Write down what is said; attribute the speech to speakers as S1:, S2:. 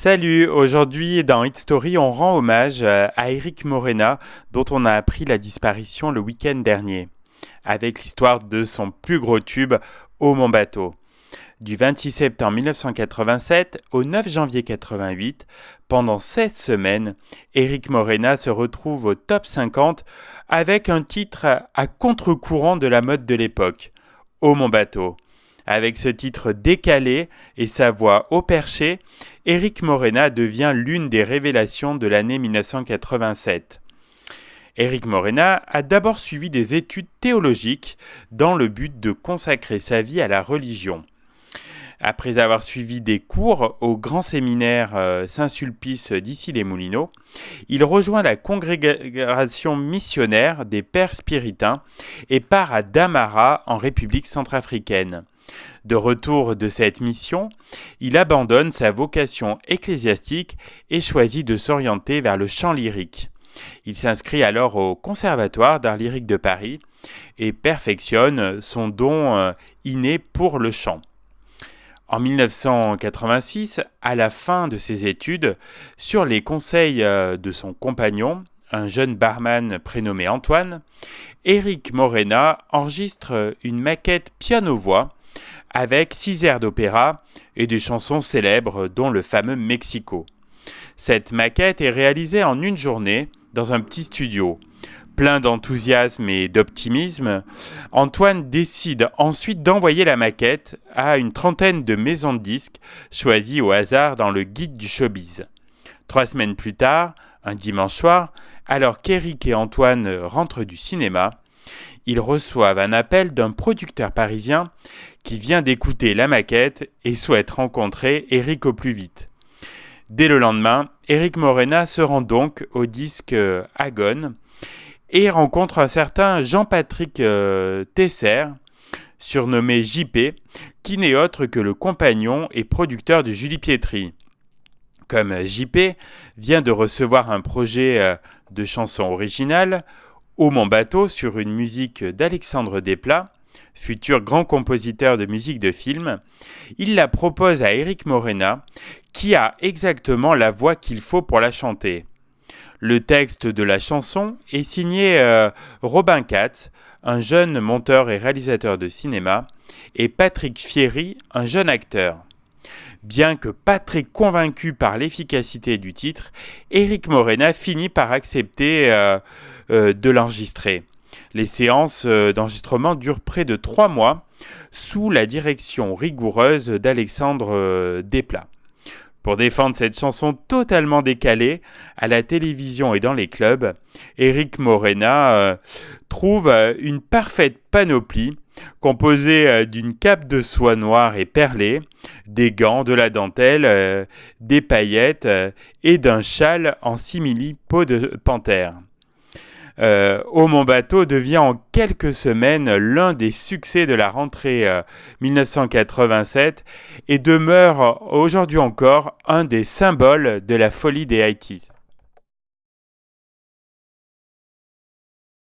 S1: Salut, aujourd'hui dans Hit Story, on rend hommage à Eric Morena, dont on a appris la disparition le week-end dernier, avec l'histoire de son plus gros tube, Oh mon bateau. Du 26 septembre 1987 au 9 janvier 88, pendant 16 semaines, Eric Morena se retrouve au top 50 avec un titre à contre-courant de la mode de l'époque, Oh mon bateau. Avec ce titre décalé et sa voix haut perché, Eric Morena devient l'une des révélations de l'année 1987. Eric Morena a d'abord suivi des études théologiques dans le but de consacrer sa vie à la religion. Après avoir suivi des cours au grand séminaire Saint-Sulpice d'Issy-les-Moulineaux, il rejoint la congrégation missionnaire des Pères Spiritains et part à Damara en République centrafricaine. De retour de cette mission, il abandonne sa vocation ecclésiastique et choisit de s'orienter vers le chant lyrique. Il s'inscrit alors au Conservatoire d'art lyrique de Paris et perfectionne son don inné pour le chant. En 1986, à la fin de ses études, sur les conseils de son compagnon, un jeune barman prénommé Antoine, Eric Morena enregistre une maquette piano-voix avec 6 airs d'opéra et des chansons célèbres dont le fameux Mexico. Cette maquette est réalisée en une journée dans un petit studio. Plein d'enthousiasme et d'optimisme, Antoine décide ensuite d'envoyer la maquette à une trentaine de maisons de disques choisies au hasard dans le guide du showbiz. 3 semaines plus tard, un dimanche soir, alors qu'Eric et Antoine rentrent du cinéma, ils reçoivent un appel d'un producteur parisien qui vient d'écouter la maquette et souhaite rencontrer Eric au plus vite. Dès le lendemain, Eric Morena se rend donc au disque Agone et rencontre un certain Jean-Patrick Tesser, surnommé JP, qui n'est autre que le compagnon et producteur de Julie Pietri. Comme JP vient de recevoir un projet de chanson originale, Oh mon bateau, sur une musique d'Alexandre Desplat, futur grand compositeur de musique de film, il la propose à Eric Morena, qui a exactement la voix qu'il faut pour la chanter. Le texte de la chanson est signé Robin Katz, un jeune monteur et réalisateur de cinéma, et Patrick Fieri, un jeune acteur. Bien que pas très convaincu par l'efficacité du titre, Eric Morena finit par accepter de l'enregistrer. Les séances d'enregistrement durent près de 3 mois, sous la direction rigoureuse d'Alexandre Desplat. Pour défendre cette chanson totalement décalée à la télévision et dans les clubs, Eric Morena trouve une parfaite panoplie composée d'une cape de soie noire et perlée, des gants, de la dentelle, des paillettes et d'un châle en simili-peau de panthère. Oh mon bateau devient en quelques semaines l'un des succès de la rentrée 1987 et demeure aujourd'hui encore un des symboles de la folie des 80s.